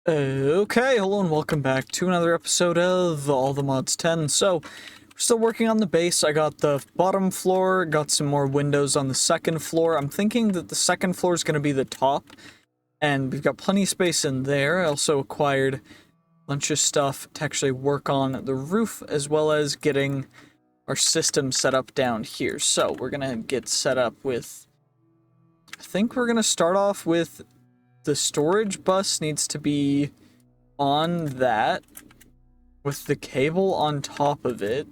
Okay, hello and welcome back to another episode of All the Mods 10. So, we're still working on the base. I got the bottom floor, got some more windows on the second floor. I'm thinking that the second floor is going to be the top, and we've got plenty of space in there. I also acquired a bunch of stuff to actually work on the roof, as well as getting our system set up down here. So, we're going to get set up with... I think we're going to start off with... The storage bus needs to be on that with the cable on top of it.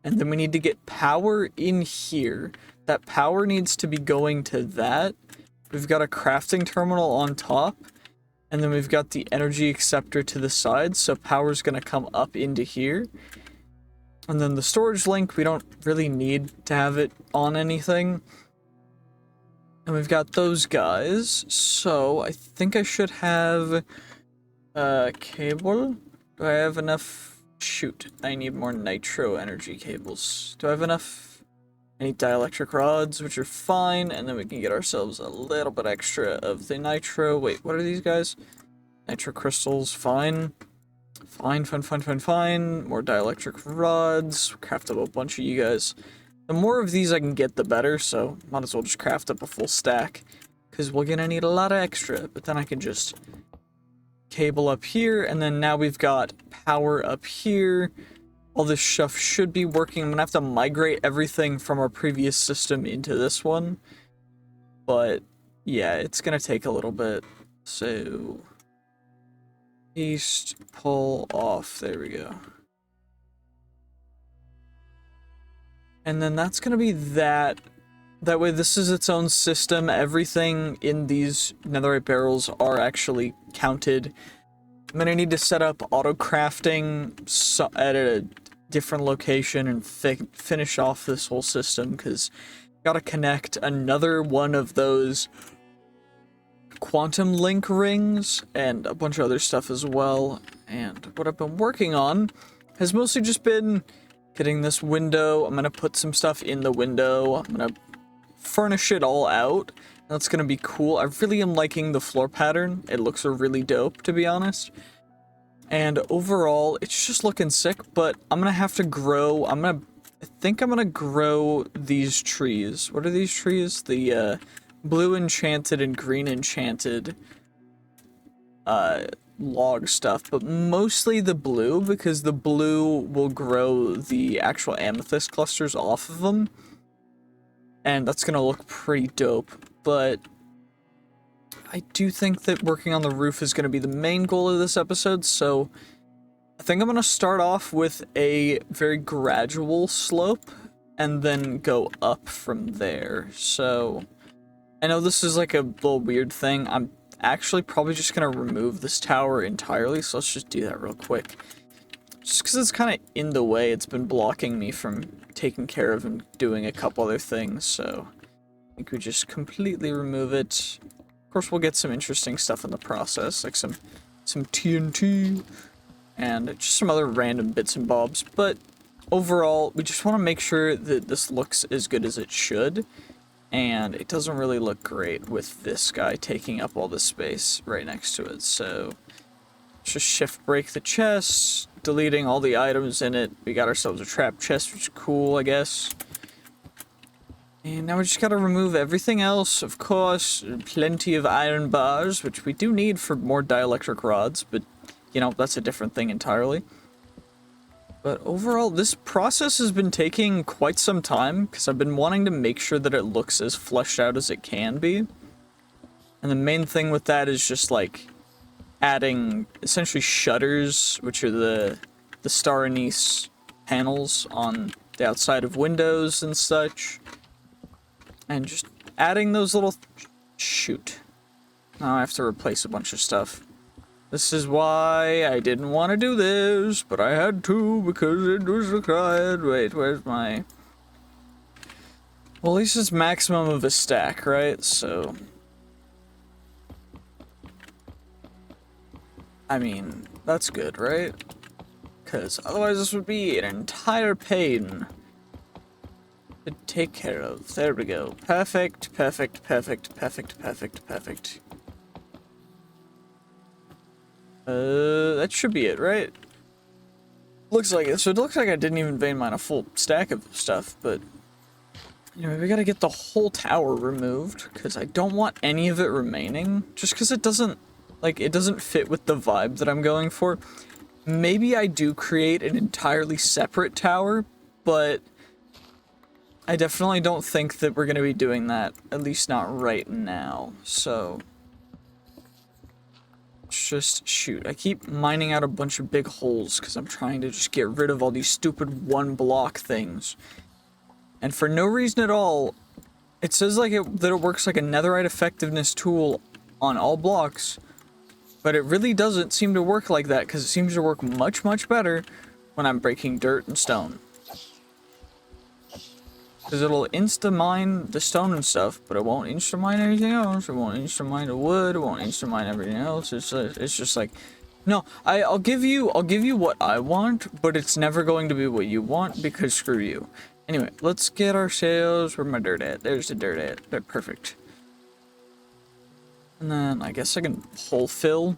And then we need to get power in here. That power needs to be going to that. We've got a crafting terminal on top. And then we've got the energy acceptor to the side. So power's going to come up into here. And then the storage link, we don't really need to have it on anything. And we've got those guys, so I think I should have cable. Do I have enough? Shoot, I need more nitro energy cables. Do I have enough? I need dielectric rods, which are fine, and then we can get ourselves a little bit extra of the nitro. Wait, what are these guys? Nitro crystals, fine. Fine. More dielectric rods. Craft up a bunch of you guys. The more of these I can get, the better, so might as well just craft up a full stack. Because we're gonna need a lot of extra, but then I can just cable up here, and then now we've got power up here. All this stuff should be working. I'm gonna have to migrate everything from our previous system into this one. But, yeah, it's gonna take a little bit. So, east, pull off, there we go. And then that's going to be that. That way this is its own system. Everything in these netherite barrels are actually counted. I'm going to need to set up auto crafting at a different location and finish off this whole system, because got to connect another one of those quantum link rings and a bunch of other stuff as well. And what I've been working on has mostly just been getting this window. I'm going to put some stuff in the window. I'm going to furnish it all out. That's going to be cool. I really am liking the floor pattern. It looks really dope, to be honest. And overall, it's just looking sick, but I'm going to have to grow. I think I'm going to grow these trees. What are these trees? The blue enchanted and green enchanted log stuff, but mostly the blue, because the blue will grow the actual amethyst clusters off of them, and that's gonna look pretty dope. But I do think that working on the roof is gonna be the main goal of this episode, so I think I'm gonna start off with a very gradual slope and then go up from there. So I know this is like a little weird thing. I'm actually probably just gonna remove this tower entirely, so let's just do that real quick. Just because it's kind of in the way, it's been blocking me from taking care of and doing a couple other things, so I think we just completely remove it. Of course, we'll get some interesting stuff in the process, like some TNT and just some other random bits and bobs, but overall, we just want to make sure that this looks as good as it should. And it doesn't really look great with this guy taking up all the space right next to it. So, just shift break the chest, deleting all the items in it. We got ourselves a trap chest, which is cool, I guess. And now we just gotta remove everything else. Of course, plenty of iron bars, which we do need for more dielectric rods, but, you know, that's a different thing entirely. But overall, this process has been taking quite some time, because I've been wanting to make sure that it looks as fleshed out as it can be. And the main thing with that is just, like, adding, essentially, shutters, which are the star anise panels on the outside of windows and such. And just adding those little... Shoot. Now I have to replace a bunch of stuff. This is why I didn't want to do this, but I had to because it was required. Wait, where's my... Well, at least it's maximum of a stack, right? So... I mean, that's good, right? Because otherwise this would be an entire pain to take care of. There we go. Perfect. That should be it, right? Looks like it. So it looks like I didn't even vein mine a full stack of stuff, but anyway, we gotta get the whole tower removed because I don't want any of it remaining. Just because it doesn't, like, it doesn't fit with the vibe that I'm going for. Maybe I do create an entirely separate tower, but I definitely don't think that we're gonna be doing that. At least not right now. So just shoot. I keep mining out a bunch of big holes because I'm trying to just get rid of all these stupid one block things. And for no reason at all, it says like that it works like a netherite effectiveness tool on all blocks, but it really doesn't seem to work like that because it seems to work much, much better when I'm breaking dirt and stone. Because it'll insta-mine the stone and stuff, but it won't insta-mine anything else. It won't insta-mine the wood. It won't insta-mine everything else. It's just like, no, I'll give you what I want, but it's never going to be what you want because screw you. Anyway, let's get our sails. Where's my dirt at? There's the dirt at. They're perfect. And then I guess I can hole fill.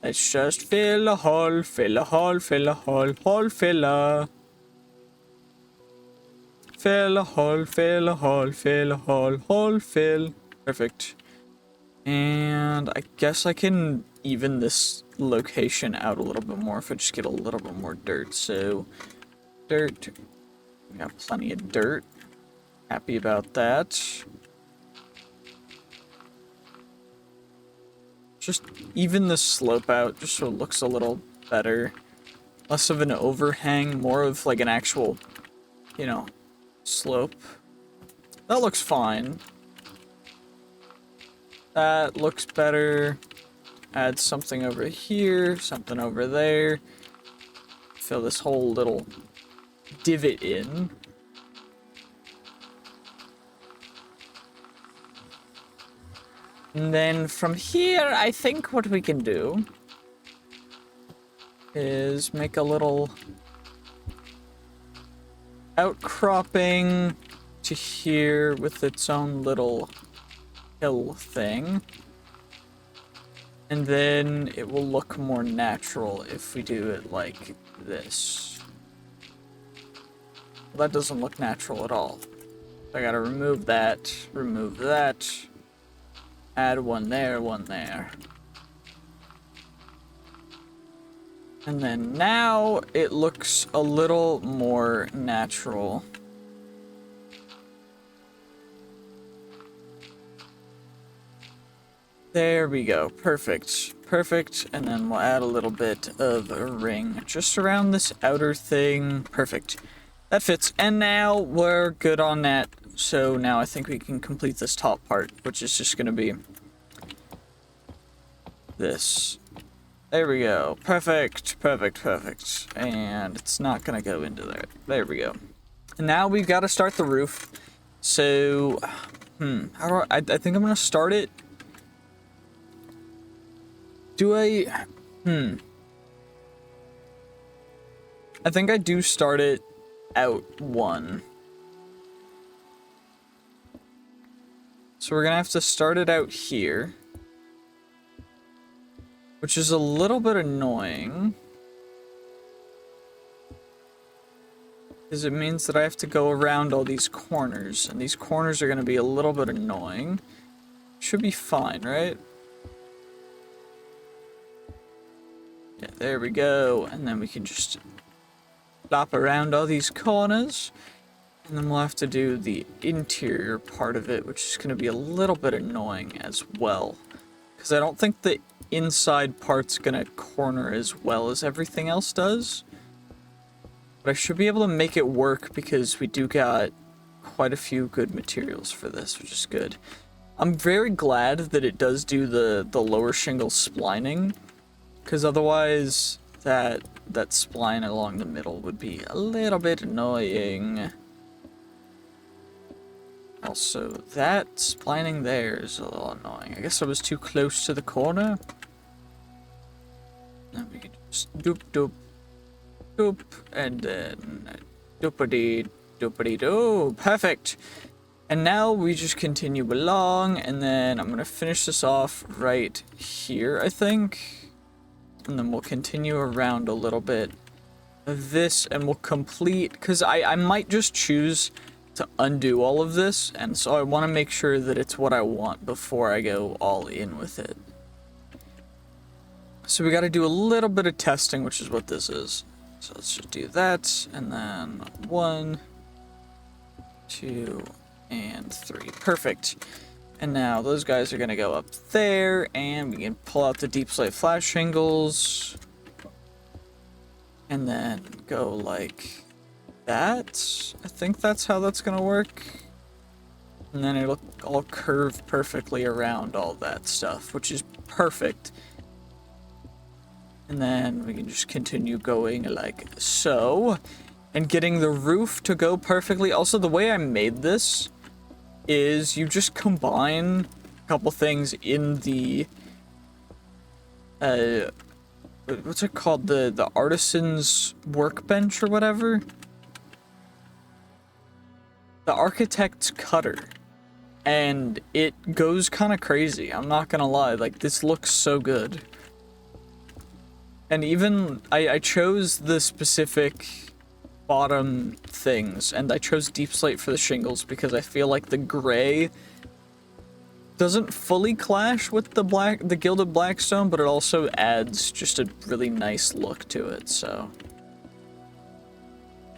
Let's just fill a hole, fill a hole, fill a hole, hole filler. Fill a hole, fill a hole, fill a hole, hole fill. Perfect. And I guess I can even this location out a little bit more if I just get a little bit more dirt. So, dirt. We got plenty of dirt. Happy about that. Just even the slope out just so it looks a little better. Less of an overhang, more of like an actual, you know, slope. That looks fine. That looks better. Add something over here, something over there. Fill this whole little divot in. And then from here, I think what we can do is make a little outcropping to here with its own little hill thing. And then it will look more natural if we do it like this. Well, that doesn't look natural at all. I gotta remove that, add one there, one there. And then now it looks a little more natural. There we go. Perfect. Perfect. And then we'll add a little bit of a ring just around this outer thing. Perfect. That fits. And now we're good on that. So now I think we can complete this top part, which is just going to be this. There we go. Perfect. Perfect. Perfect. And it's not going to go into there. There we go. And now we've got to start the roof. So, how do I think I'm going to start it. Do I? I think I do start it out one. So we're gonna have to start it out here. Which is a little bit annoying. Because it means that I have to go around all these corners. And these corners are gonna be a little bit annoying. Should be fine, right? Yeah, there we go. And then we can just flop around all these corners. And then we'll have to do the interior part of it, which is going to be a little bit annoying as well. Because I don't think the inside part's going to corner as well as everything else does. But I should be able to make it work because we do got quite a few good materials for this, which is good. I'm very glad that it does do the lower shingle splining. Because otherwise, that spline along the middle would be a little bit annoying. Also, that splining there is a little annoying. I guess I was too close to the corner. Then we can just doop, doop, doop, and then doop-a-dee, Doopity-doo. Perfect. And now we just continue along, and then I'm gonna finish this off right here, I think. And then we'll continue around a little bit of this, and we'll complete, because I might just choose to undo all of this, and so I want to make sure that it's what I want before I go all in with it. So we got to do a little bit of testing, which is what this is. So let's just do that, and then 1, 2, and 3. Perfect. And now those guys are going to go up there, and we can pull out the deep slate flat shingles, and then go like that. I think that's how that's going to work. And then it'll all curve perfectly around all that stuff, which is perfect. And then we can just continue going like so, and getting the roof to go perfectly. Also, the way I made this is you just combine a couple things in the what's it called, the artisan's workbench or whatever, the architect's cutter, and it goes kind of crazy. I'm not gonna lie, like, this looks so good. And even I chose the specific bottom things, and I chose deep slate for the shingles because I feel like the gray doesn't fully clash with the gilded blackstone, but it also adds just a really nice look to it. So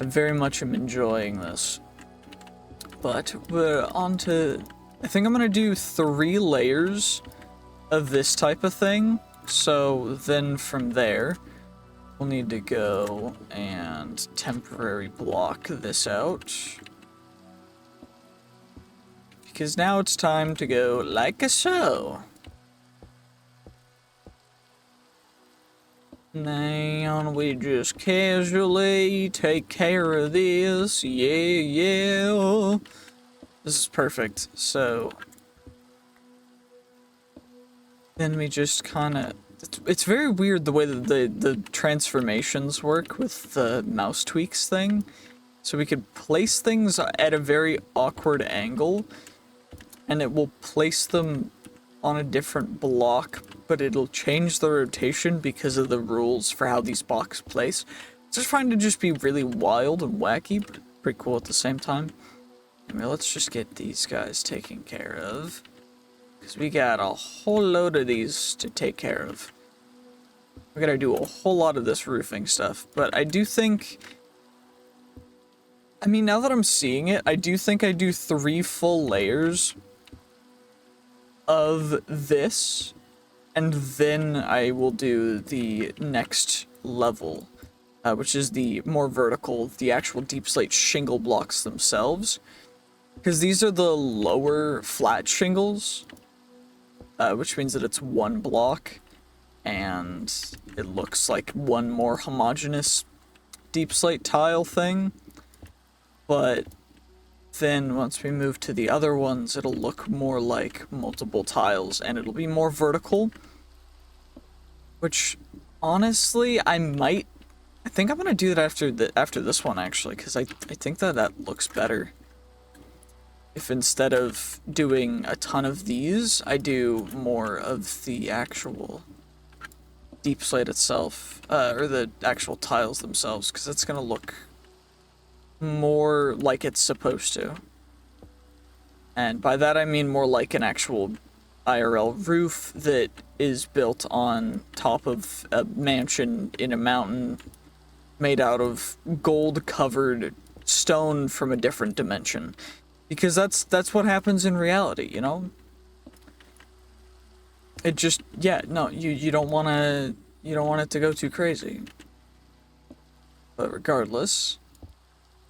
I very much am enjoying this. But we're on to, I think I'm gonna do 3 layers of this type of thing. So then from there, we'll need to go and temporary block this out, because now it's time to go like so. Now we just casually take care of this. Yeah. This is perfect. So then we just kind of, it's very weird the way that the transformations work with the mouse tweaks thing. So we could place things at a very awkward angle, and it will place them on a different block, but it'll change the rotation because of the rules for how these blocks place. It's just trying to just be really wild and wacky, but pretty cool at the same time. Anyway, let's just get these guys taken care of, because we got a whole load of these to take care of. We gotta do a whole lot of this roofing stuff, but I do think, I mean, now that I'm seeing it, I do think I do 3 full layers of this, and then I will do the next level, which is the more vertical, the actual deep slate shingle blocks themselves, because these are the lower flat shingles, which means that it's 1 block, and it looks like one more homogeneous deep slate tile thing. But then once we move to the other ones, it'll look more like multiple tiles, and it'll be more vertical, which honestly I think I'm gonna do that after this one, actually, because I think that looks better. If instead of doing a ton of these, I do more of the actual deep slate itself, or the actual tiles themselves, because it's gonna look more like it's supposed to. And by that I mean more like an actual IRL roof that is built on top of a mansion in a mountain made out of gold covered stone from a different dimension. Because that's what happens in reality, you know? It just, yeah, no, you don't want it to go too crazy. But regardless,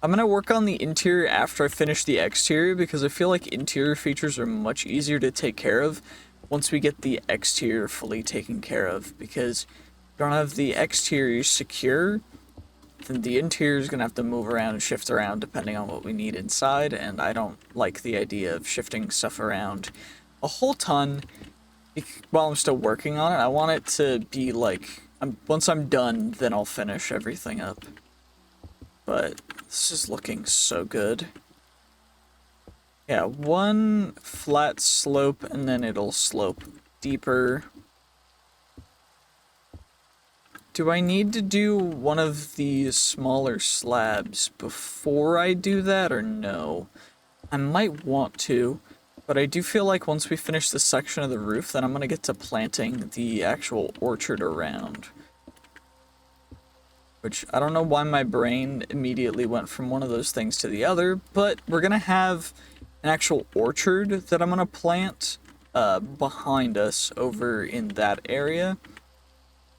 I'm gonna work on the interior after I finish the exterior, because I feel like interior features are much easier to take care of once we get the exterior fully taken care of, because if you don't have the exterior secure, then the interior is gonna have to move around and shift around depending on what we need inside, and I don't like the idea of shifting stuff around a whole ton while I'm still working on it. I want it to be like, once I'm done, then I'll finish everything up. but this is looking so good. Yeah, one flat slope and then it'll slope deeper. Do I need to do one of these smaller slabs before I do that or no? I might want to, but I do feel like once we finish this section of the roof, then I'm gonna get to planting the actual orchard around. Which, I don't know why my brain immediately went from one of those things to the other, but we're gonna have an actual orchard that I'm gonna plant behind us over in that area.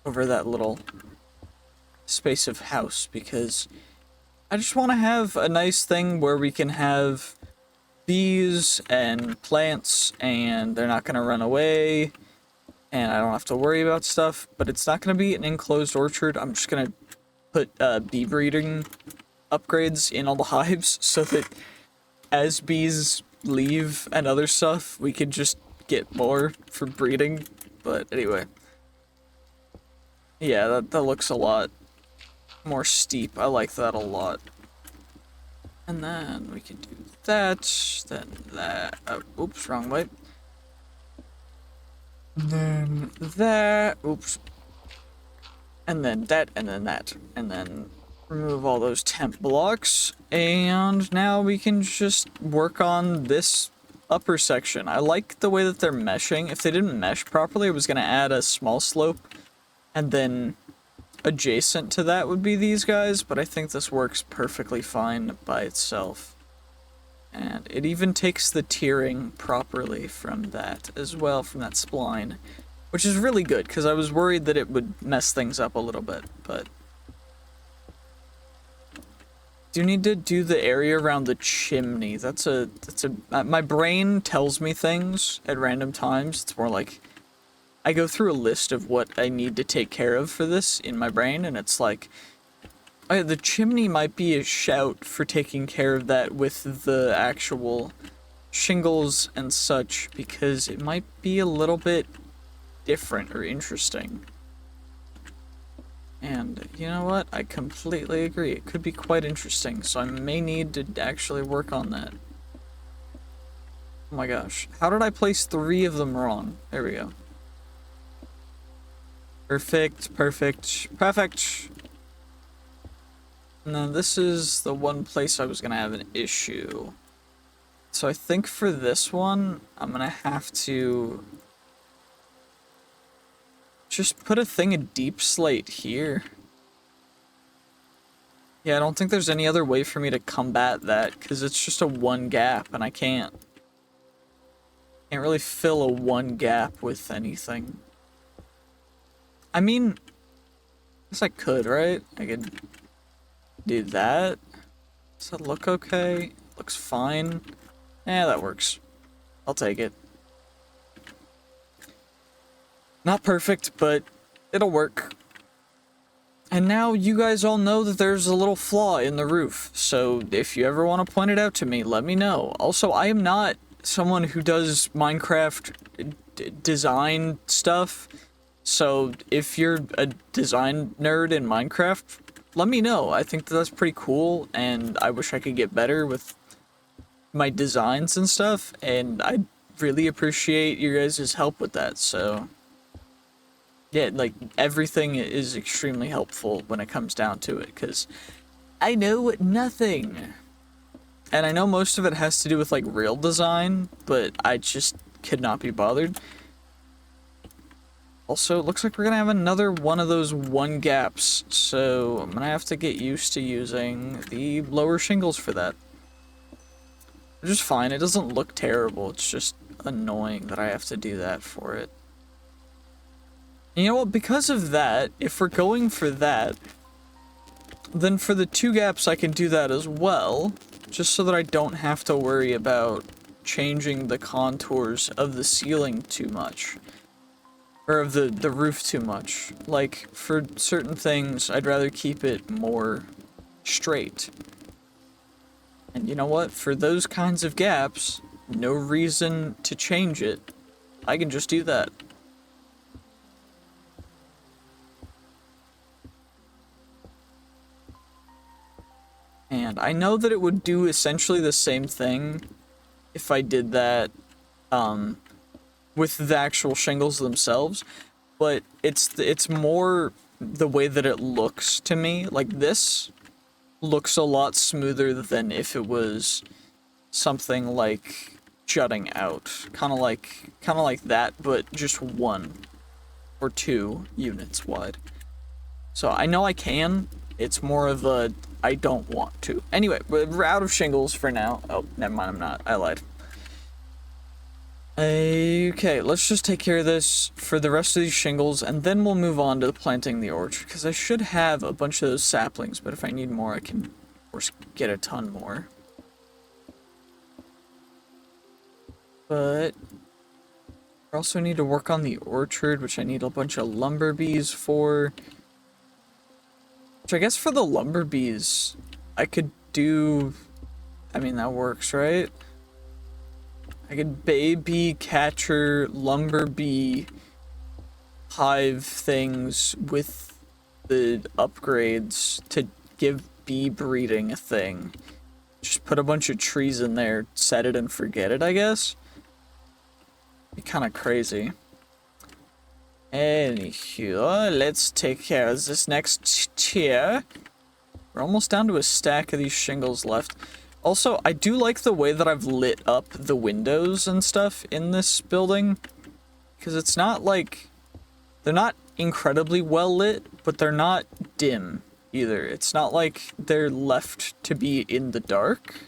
Over that little space of house, because I just want to have a nice thing where we can have bees and plants and they're not going to run away and I don't have to worry about stuff, but it's not going to be an enclosed orchard. I'm just going to put bee breeding upgrades in all the hives so that as bees leave and other stuff, we can just get more for breeding. But anyway, yeah, that looks a lot more steep. I like that a lot. And then we can do that, then that. Oh, oops, wrong way. And then that. Oops. And then that, and then that. And then remove all those temp blocks. And now we can just work on this upper section. I like the way that they're meshing. If they didn't mesh properly, I was going to add a small slope. And then adjacent to that would be these guys, but I think this works perfectly fine by itself. And it even takes the tiering properly from that as well, from that spline, which is really good, because I was worried that it would mess things up a little bit, but... Do need to do the area around the chimney. That's a my brain tells me things at random times. It's more like I go through a list of what I need to take care of for this in my brain, and it's like, oh yeah, the chimney might be a shout for taking care of that with the actual shingles and such, because it might be a little bit different or interesting. And you know what? I completely agree. It could be quite interesting, so I may need to actually work on that. Oh my gosh. How did I place 3 of them wrong? There we go. Perfect, perfect, perfect. And then this is the one place I was gonna have an issue. So I think for this one, I'm gonna have to just put a thing of deep slate here. Yeah, I don't think there's any other way for me to combat that, because it's just a 1 gap, and I can't really fill a 1 gap with anything. I mean, I guess I could, right? I could do that. Does that look okay? Looks fine. Yeah, that works. I'll take it. Not perfect, but it'll work. And now you guys all know that there's a little flaw in the roof, so if you ever want to point it out to me, let me know. Also, I am not someone who does Minecraft design stuff, so if you're a design nerd in Minecraft, let me know. I think that's pretty cool, and I wish I could get better with my designs and stuff, and I really appreciate your guys' help with that, so... Yeah, like, everything is extremely helpful when it comes down to it, because I know nothing. And I know most of it has to do with, like, real design, but I just could not be bothered. Also, it looks like we're gonna have another one of those 1 gaps, so I'm gonna have to get used to using the lower shingles for that. Which is fine, it doesn't look terrible, it's just annoying that I have to do that for it. You know what, because of that, if we're going for that, then for the 2 gaps I can do that as well, just so that I don't have to worry about changing the contours of the ceiling too much. Or of the roof too much. Like, for certain things, I'd rather keep it more straight. And you know what, for those kinds of gaps, no reason to change it. I can just do that. And I know that it would do essentially the same thing if I did that with the actual shingles themselves, but it's more the way that it looks to me. Like, this looks a lot smoother than if it was something like jutting out, kind of like that, but just 1 or 2 units wide. So I know I can. It's more of a I don't want to. Anyway, we're out of shingles for now. Oh, never mind, I'm not. I lied. Okay, let's just take care of this for the rest of these shingles, and then we'll move on to planting the orchard, because I should have a bunch of those saplings, but if I need more, I can, of course, get a ton more. But I also need to work on the orchard, which I need a bunch of lumber bees for. Which I guess for the lumber bees, I could do... I mean, that works, right? I could baby catcher lumber bee hive things with the upgrades to give bee breeding a thing. Just put a bunch of trees in there, set it and forget it, I guess. Be kind of crazy. Anywho, let's take care of this next tier. We're almost down to a stack of these shingles left. Also, I do like the way that I've lit up the windows and stuff in this building. Because it's not like... they're not incredibly well lit, but they're not dim either. It's not like they're left to be in the dark.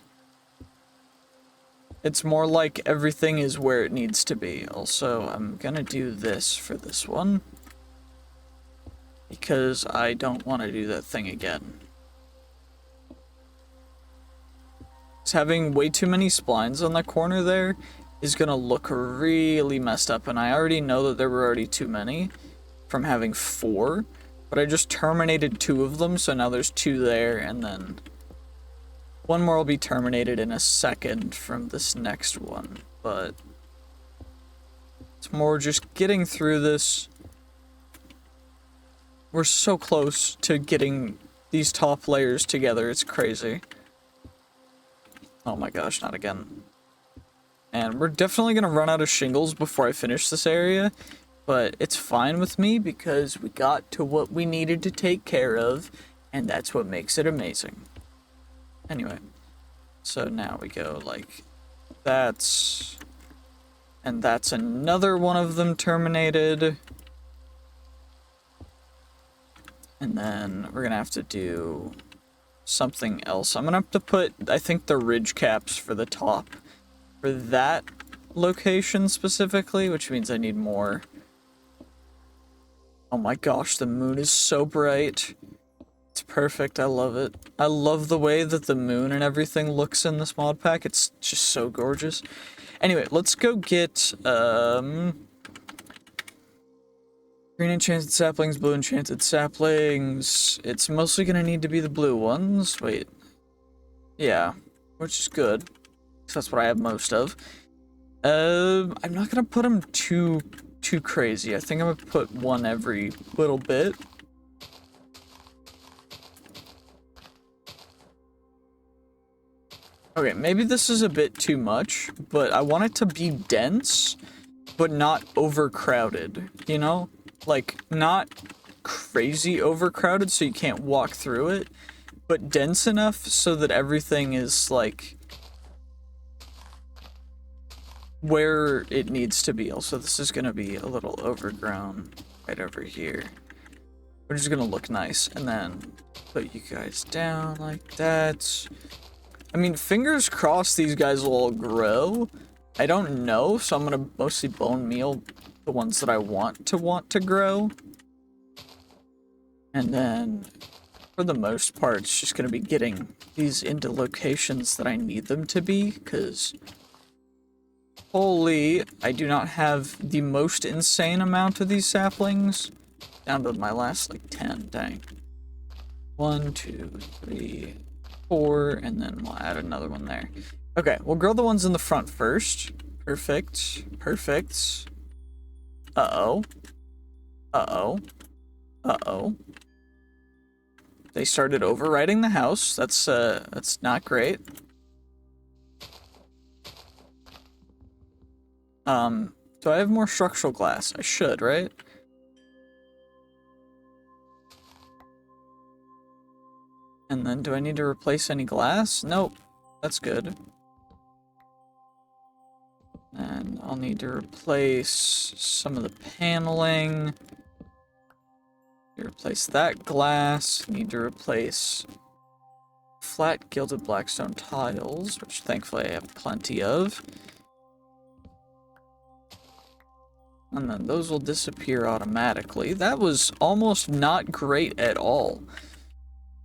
It's more like everything is where it needs to be. Also, I'm gonna do this for this one. Because I don't want to do that thing again. Having way too many splines on that corner there is gonna look really messed up, and I already know that there were already too many from having 4, but I just terminated 2 of them, so now there's 2 there, and then 1 more will be terminated in a second from this next one, but it's more just getting through this. We're so close to getting these top layers together, it's crazy. Oh my gosh, not again. And we're definitely gonna run out of shingles before I finish this area, but it's fine with me because we got to what we needed to take care of, and that's what makes it amazing. Anyway, so now we go like that's, and that's another one of them terminated. And then we're gonna have to do something else. I'm gonna have to put, I think, the ridge caps for the top for that location specifically, which means I need more. Oh my gosh, the moon is so bright. It's perfect, I love it. I love the way that the moon and everything looks in this mod pack. It's just so gorgeous. Anyway, let's go get green enchanted saplings, blue enchanted saplings. It's mostly gonna need to be the blue ones. Wait. Yeah, which is good. So that's what I have most of. I'm not gonna put them too crazy. I think I'm gonna put 1 every little bit. Okay, maybe this is a bit too much, but I want it to be dense, but not overcrowded, you know? Like, not crazy overcrowded so you can't walk through it, but dense enough so that everything is, like, where it needs to be. Also, this is going to be a little overgrown right over here, which is going to look nice. And then put you guys down like that. I mean, fingers crossed these guys will all grow. I don't know, so I'm going to mostly bone meal the ones that I want to grow. And then, for the most part, it's just going to be getting these into locations that I need them to be, because holy, I do not have the most insane amount of these saplings. Down to my last, like, 10, dang. 1, 2, 3, 4, and then we'll add another one there. Okay, we'll grow the ones in the front first. Perfect. Perfect. Uh-oh. Uh-oh. Uh-oh. They started overriding the house. That's not great. Do I have more structural glass? I should, right? And then do I need to replace any glass? Nope. That's good. And I'll need to replace some of the paneling. Replace that glass. Need to replace flat gilded blackstone tiles, which thankfully I have plenty of. And then those will disappear automatically. That was almost not great at all.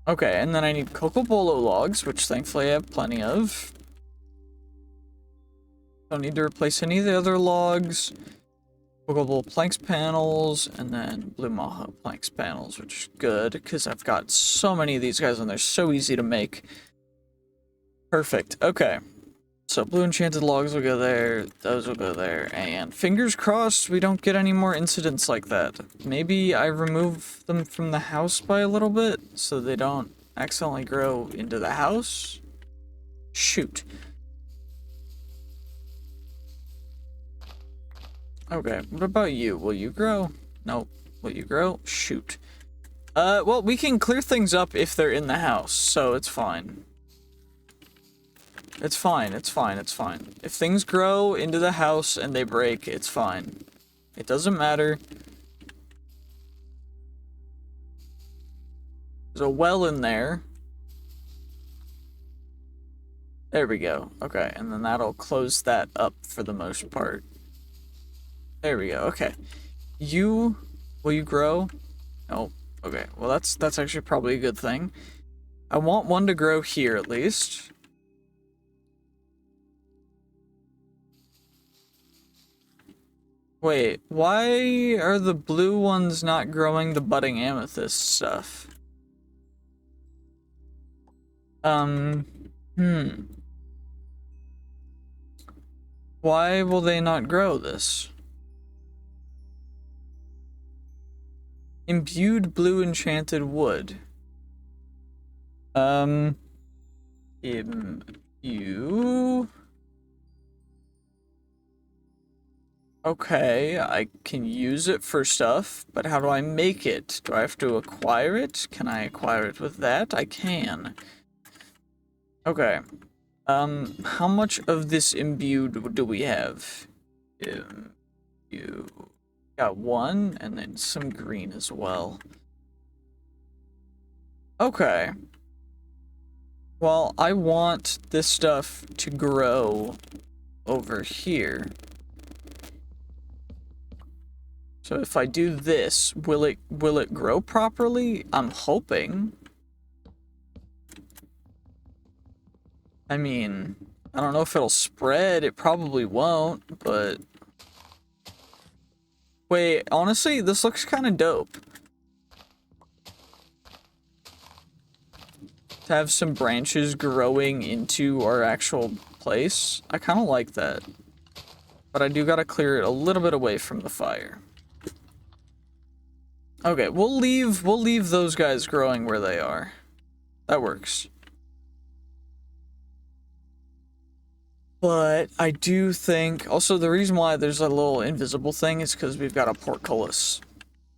Okay, and then I need cocobolo logs, which thankfully I have plenty of. Don't need to replace any of the other logs. Cocobolo planks panels, and then blue maha planks panels, which is good, because I've got so many of these guys and they're so easy to make. Perfect, okay. So blue enchanted logs will go there, those will go there, and fingers crossed we don't get any more incidents like that. Maybe I remove them from the house by a little bit, so they don't accidentally grow into the house? Shoot. Okay, what about you? Will you grow? Nope. Will you grow? Shoot. Well, we can clear things up if they're in the house, so it's fine. It's fine, it's fine, it's fine. If things grow into the house and they break, it's fine. It doesn't matter. There's a well in there. There we go. Okay, and then that'll close that up for the most part. There we go, okay. Will you grow? No. Okay, well that's actually probably a good thing. I want one to grow here at least. Wait, why are the blue ones not growing the budding amethyst stuff? Why will they not grow this? Imbued blue enchanted wood. Imbue. Okay, I can use it for stuff, but how do I make it? Do I have to acquire it? Can I acquire it with that? I can. Okay. How much of this imbued do we have? You got one, and then some green as well. Okay. Well, I want this stuff to grow over here. So if I do this, will it grow properly? I'm hoping. I mean, I don't know if it'll spread. It probably won't, but... Wait, honestly, this looks kind of dope. To have some branches growing into our actual place. I kind of like that. But I do gotta clear it a little bit away from the fire. Okay, we'll leave those guys growing where they are. That works. But I do think also the reason why there's a little invisible thing is because we've got a portcullis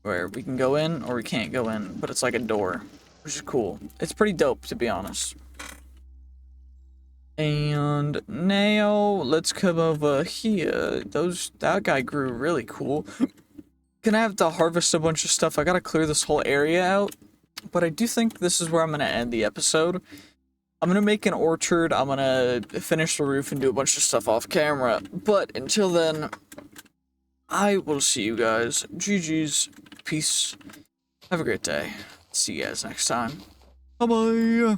where we can go in or we can't go in, but it's like a door, which is cool. It's pretty dope, to be honest. And now let's come over here. That guy grew really cool. Gonna have to harvest a bunch of stuff. I gotta clear this whole area out, but I do think this is where I'm gonna end the episode. I'm gonna make an orchard, I'm gonna finish the roof and do a bunch of stuff off camera, but until then, I will see you guys. GG's, peace, have a great day, see you guys next time, bye bye.